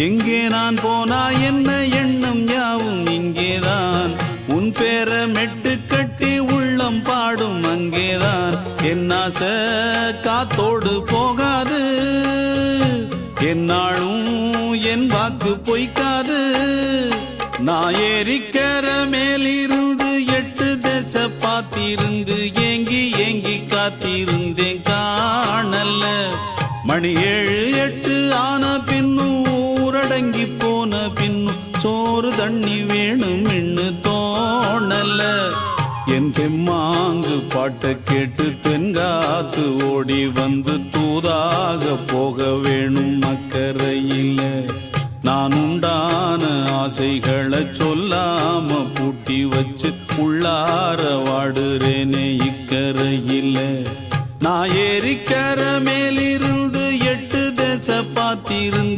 எங்கே நான் போனா என்ன எண்ணம் யாவும் இங்கேதான் உன் பேர மெட்டு கட்டி உள்ளம் பாடும் அங்கேதான் என் ஆசை காத்தோடு போகாது என்னாலும் என் வாக்கு பொய்க்காது நான் ஏறிக்கிற மேலிருந்து 8 தேச பார்த்திருந்து ஏங்கி ஏங்கி காத்திருந்தேன் காணல மணி 7 8 ஆன பின்னும் ஊரடங்கி போன பின்னும் சோறு தண்ணி வேணும் என்று தோணல என் தெம்மாங்கு பாட்டை கேட்டு பெண்காத்து ஓடி வந்து தூதாக போக வேணும் அக்கறையில் நான் உண்டான ஆசைகளை சொல்லாம பூட்டி வச்சு உள்ளார வாடுறேனே இக்கரையில் நான் ஏறிக்கிற மேலிருந்து 8 தேச பார்த்திருந்து